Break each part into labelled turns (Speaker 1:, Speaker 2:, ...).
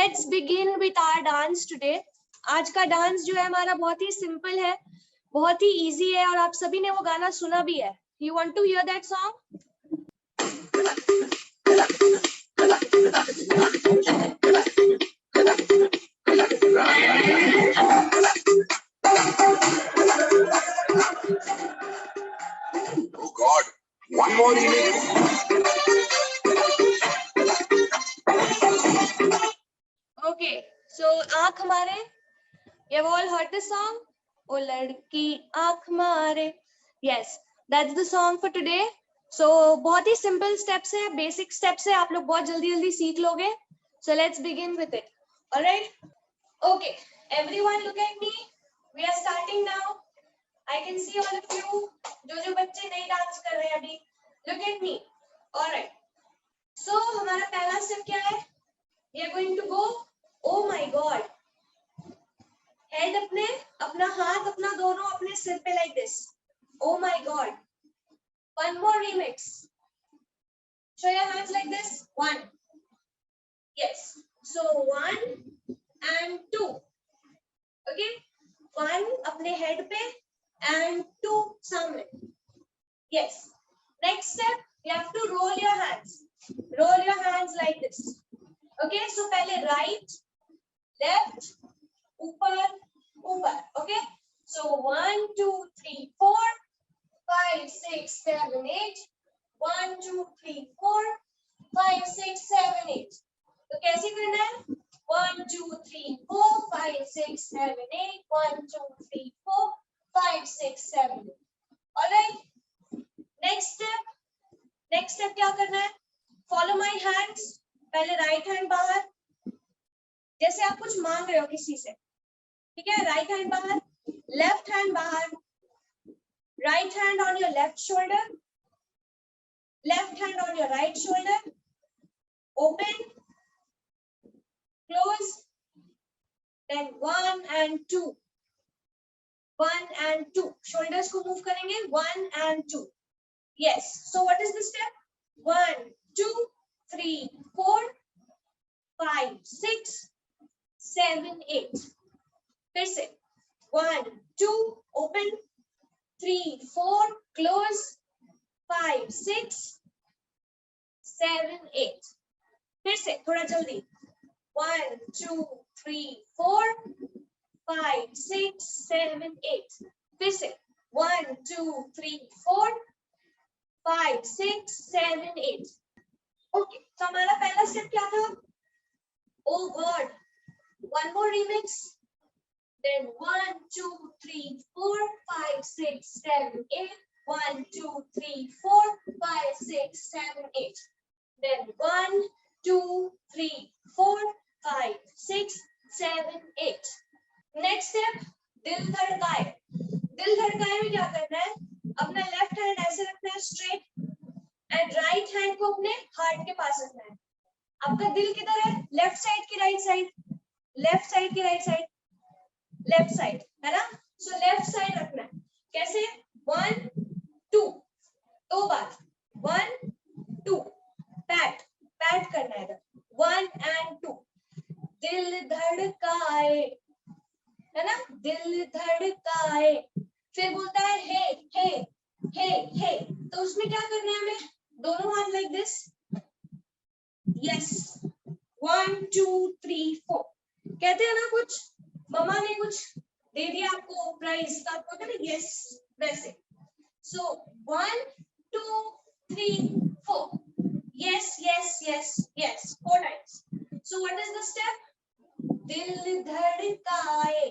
Speaker 1: let's begin with our dance today. आज का dance जो है हमारा बहुत ही सिंपल है, बहुत ही इजी है और आप सभी ने वो गाना सुना भी है. You want to hear that song?
Speaker 2: Oh God, one more remix.
Speaker 1: Okay, so आँख हमारे, you have all heard the song? ओ लड़की आँख मारे. Yes, that's the song for today. So बहुत ही simple steps है, basic steps है, आप लोग बहुत जल्दी सीख लोगे. So let's begin with it. All right? Okay, everyone look at me. We are starting now. I can see all of you. जो बच्चे नहीं डांस कर रहे हैं अभी, look at me. All right. So हमारा पहला step क्या है? We are going to go. Oh my God. Head अपना हाथ अपना दोनों अपने सिर पे like this. Oh my God. One more remix. Show your hands like this. 1. Yes. So 1 and 2. Okay. 1 अपने head पे and 2 सामने. Yes. Next step, you have to roll your hands. Roll your hands like this. Okay. So पहले right, left, ऊपर, ऊपर. Okay. So 1, 2, 3, 4, 5, 6, 7, 8. 1, 2, 3, 4, 5, 6, 7, 8. तो कैसे करना है? 1, 2, 3, 4, 5, 6, 7, 8. 1, 2, 3, 4, 5, 6, 7, 8. All right. Next step क्या करना है? Follow my hands. पहले right hand बाहर. जैसे आप कुछ मांग रहे हो किसी से. ठीक है? Right hand बाहर. Left hand बाहर. Right hand on your left shoulder. Left hand on your right shoulder. Open. Close. Then 1 and 2. 1 and 2. Shoulders को move करेंगे. 1 and 2. Yes. So what is the step? 1, 2, 3, 4, 5, 6, 7, 8. फिर से 1, 2, open. 3, 4, close. 5, 6, 7, 8. फिर से थोड़ा जल्दी. 1, 2, 3, 4, 5, 6, 7, 8. फिर से 1, 2, 3, 4, 5, 6, 7, 8. Okay. तो हमारा पहला स्टेप क्या था? Oh God. One more remix. Then 1, 2, 3, 4, 5, 6, 7, 8. 1, 2, 3, 4, 5, 6, 7, 8. Then 1, 2, 3, 4, 5, 6, 7, 8. Next step, दिल धड़काए. दिल धड़काए में क्या करना है? अपना लेफ्ट हैंड ऐसे रखना है स्ट्रेट एंड राइट हैंड को अपने हार्ट के पास रखना है. आपका दिल किधर है? लेफ्ट साइड की राइट साइड? लेफ्ट साइड की राइट साइड? लेफ्ट साइड है ना? सो लेफ्ट साइड रखना है. कैसे? 1, 2. 2 बार. 1, 2. पैट करना है. 1 and 2. दिल धड़काए, है ना? दिल धड़काए. फिर बोलता है हे. तो उसमें क्या करना है हमें? दोनों हाथ लाइक दिस. यस. 1, 2, 3, 4. कहते हैं ना कुछ मम्मा ने कुछ दे दिया आपको प्राइज तो आपको कहते हैं यस वैसे. सो 1, 2, 3, 4. Yes. 4 times. So what is the step? दिल धड़काए.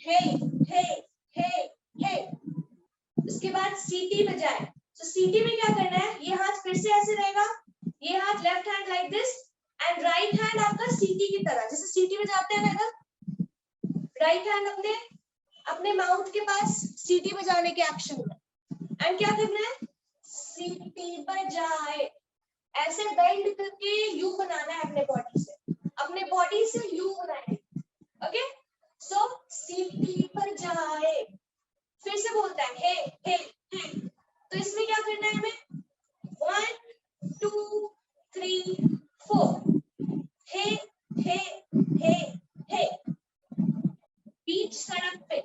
Speaker 1: हे. उसके बाद सीटी बजाए. तो सीटी में क्या करना है? ये हाथ फिर से ऐसे रहेगा. ये हाथ left hand like this and right hand आपका सीटी की तरह. जैसे सीटी बजाते हैं ना, राइट हैंड अपने माउथ के पास सीटी बजाने के एक्शन में. एंड क्या करना है? सीटी बजाए. ऐसे बेंड करके यू बनाना है अपने बॉडी से यू बनाए. ओके. सो सीटी बजाए. फिर से बोलता है हे. तो इसमें क्या करना है हमें? 1, 2, 3, 4. हे हे हे हे। बीच सड़क पे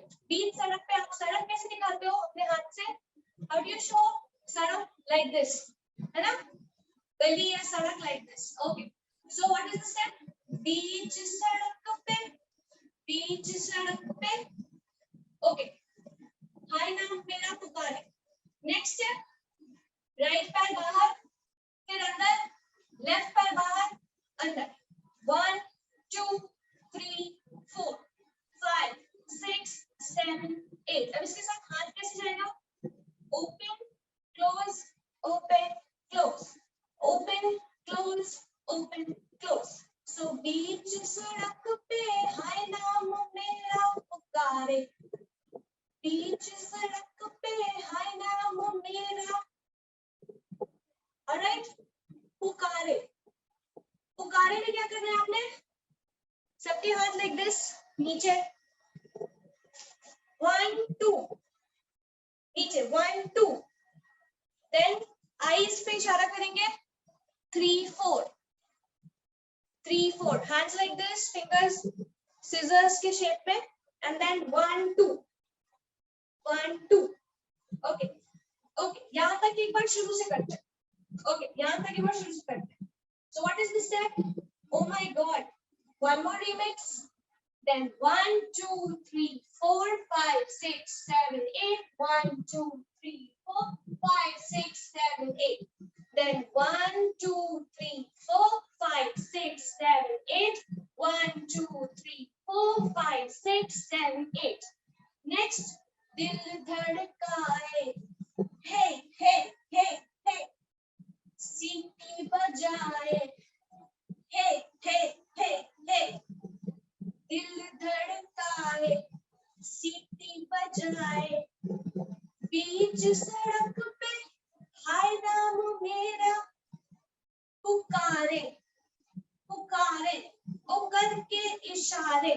Speaker 1: आप सड़क कैसे निकालते हो अपने हाथ से? हाउ डू यू शो सड़क? लाइक दिस, है ना? गली या सड़क like this. Okay, so what is the step? बीच सड़क पे, बीच सड़क पे। ओके, हाय नाम मेरा पुकारे। नेक्स्ट स्टेप, राइट पैर बाहर, फिर अंदर, लेफ्ट पैर बाहर, अंदर। 1 2 3 4 5 6 7 8। अब इसके साथ हाथ कैसे जाएगा? Open close open close, open close open close. So बीच सड़क पे हाय नाम मेरा पुकारे, बीच सड़क पे हाय नाम मेरा। ऑलराइट, पुकारे। पुकारे में क्या करना है आपने? सबके हाथ लाइक दिस, नीचे 1 2, नीचे 1 2, देन आईज पे इशारा करेंगे 3 4, 3 4, hands like this, fingers scissors के शेप में, एंड देन 1 2 1 2। ओके ओके, यहाँ तक एक बार शुरू से करते हैं। ओके, यहाँ तक एक बार शुरू से करते हैं। So what is this step? Oh my God! One more remix. Then 1 2 3 4 5 6 7 8. 1 2 3 4 5 6 7 8. Then 1 2 3 4 5 6 7 8. 1 2 3 4 5 6 7 8. Next, दिल धड़काए, hey hey hey hey, सीटी बजाए, hey hey hey hey, दिल धड़काए, सीटी बजाए, बीच सड़क पे हाय नाम मेरा पुकारे, पुकारे ओ करके इशारे।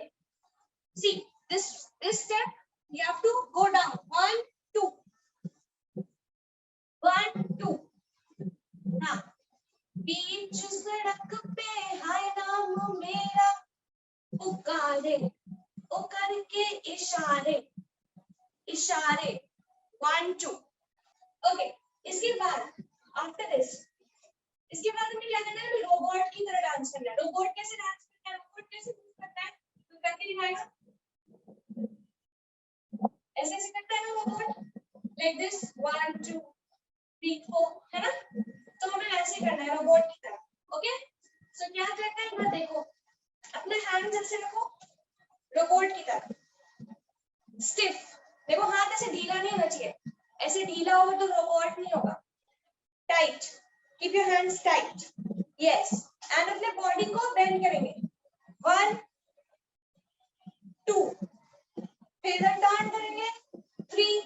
Speaker 1: See this step you have to go down 1 2 1 2। हाँ, बीच सड़क पे हाय नाम मेरा पुकारे ओ करके इशारे, इशारे 1 2। ओके, इसके बाद आफ्टर दिस, इसके बाद हमें क्या करना है? रोबोट की तरह डांस करना है। रोबोट कैसे डांस करता है? रोबोट कैसे मूव करता है? तो करके दिखाएगा, ऐसे ऐसे करता है ना रोबोट, लाइक दिस 1 2 3 4, है ना? तो हमें ऐसे करना है रोबोट की तरह। ओके, सो क्या करना है? मैं देखो, अपने हैंड्स ऐसे रखो रोबोट की तरह, स्टिफ। देखो, हाथ ऐसे ढीला नहीं होना चाहिए, ऐसे ढीला हो तो रोबोट नहीं होगा। Tight, keep your hands tight, yes, and अपने बॉडी को बेंड करेंगे 1 2, फिर टर्न करेंगे 3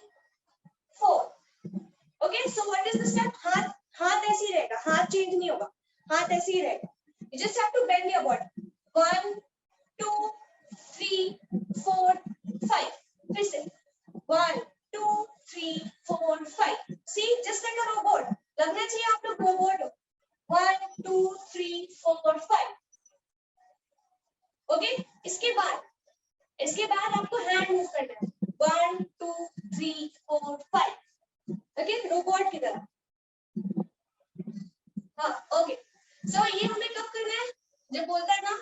Speaker 1: 4। Okay, so what is the step? हाथ हाथ ऐसे ही रहेगा, हाथ चेंज नहीं होगा, हाथ ऐसे ही रहेगा। You just have to bend your body 1 2 3 4 5। फिर से 1 2 3 4 5। See, just like a robot, लगना चाहिए आप लोग रोबोट हो। 1 2 3 4 5। ओके, इसके बाद आपको हैंड मूव करना है 1 2 3 4 5। ओके, रोबोट की तरह। हाँ, ओके, सो ये हमें कब करना है? जब बोलता है ना,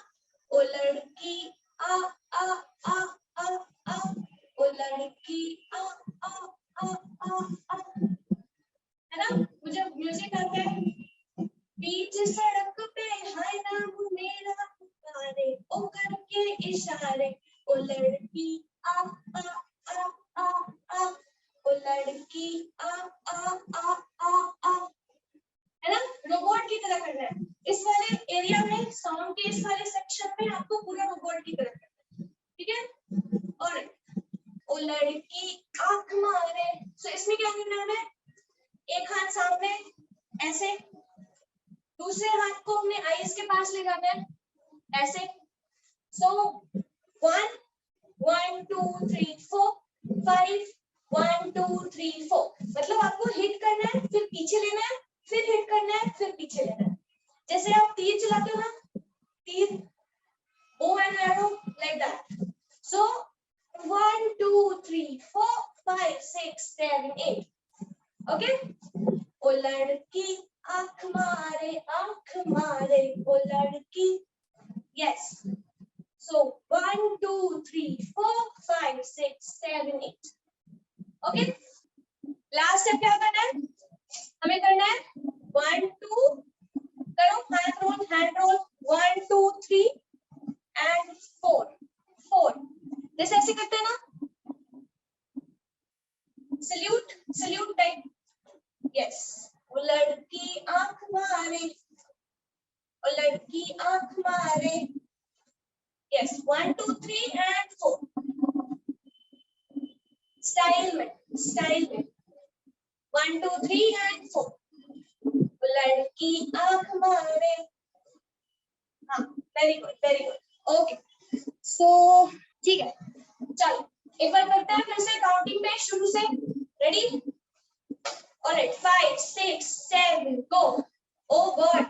Speaker 1: ओ लड़की आ आ आ आ आ, ओ लड़की आ आ आ आ आ, है ना? मुझे म्यूजिक आता है, बीच सड़क पे हाय नाम मेरा पुकारे ओ करके इशारे, ओ लड़की आ आ आ आ आ, ओ लड़की आ आ आ आ आ, है ना? रोबोट की तरह करना है। इस वाले एरिया में, सॉन्ग के इस वाले सेक्शन में आपको पूरा रोबोट की तरह करना है, ठीक है? और ओ लड़की आंख मारे, सो इसमें क्या करना है? एक हाथ सामने ऐसे, दूसरे हाथ को हमने आईज के पास ले जाना है ऐसे। सो 1 1 2 3 4 5 1 2 3 4, मतलब आपको हिट करना है, फिर पीछे लेना है, फिर हिट करना है, फिर पीछे लेना है। जैसे आप तीर चलाते हो ना, तीर bow and arrow like that. So 1, 2, 3, 4, 5, 6, 7, 8. Okay. ओ लड़की आँख मारे ओ लड़की. Yes. So 1, 2, 3, 4, 5, 6, 7, 8. Okay. Last step क्या करना है? हमें करना है 1, 2. करो hand roll 1, 2, 3 and 4. 4. जैसे ऐसे करते हैं ना? Salute type. Yes. वो लड़की आँख मारे ओ लड़की आँख मारे. Yes. 1, 2, 3 and 4. Style में 1, 2, 3 and 4. वो लड़की आँख मारे. हाँ, very good. Okay. So ठीक है. चलो एक बार करते हैं फिर से काउंटिंग पे शुरू से. Ready? Alright, 5, 6, 7, go. Oh God.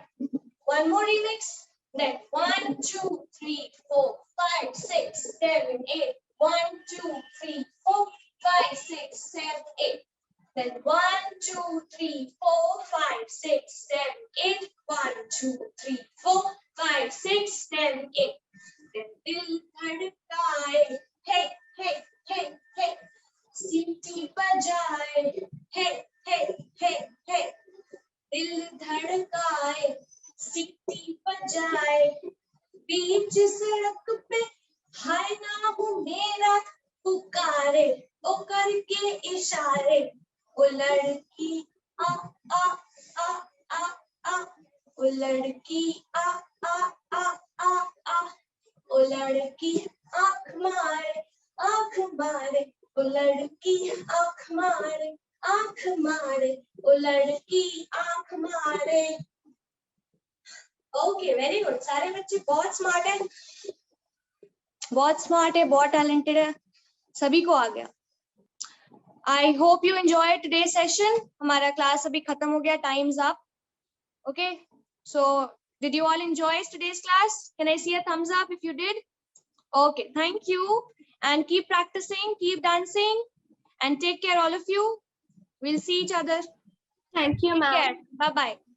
Speaker 1: One more remix. Then 1, 2, 3, 4, 5, 6, 7, 8. 1, 2, 3, 4, 5, 6, 7, 8. Then 1, 2, 3, 4, 5, 6, 7, 8. 1, 2, 3, 4, 5, 6, 7, 8. Then दिल धड़काए, hey, hey, hey, hey. सीटी बजाए, hey, hey, hey, hey. दिल धड़काए, सीटी बजाए. बीच सड़क पे हाय नाम मेरा पुकारे, ओ करके इशारे. ओ लड़की आ आ आ आ आ. ओ लड़की आ आ आ आ आ. ओ लड़की आँख मारे ओ लड़की आँख मारे ओ लड़की आँख मारे. Okay very good. सारे बच्चे बहुत स्मार्ट है, बहुत टैलेंटेड है, सभी को आ गया. I hope you enjoy today session. हमारा क्लास अभी खत्म हो गया, times up. Okay, so did you all enjoy today's class? Can I see a thumbs up if you did? Okay, thank you. And keep practicing, keep dancing, and take care all of you. We'll see each other.
Speaker 3: Thank you,
Speaker 1: Take
Speaker 3: ma'am.
Speaker 1: care. Bye-bye.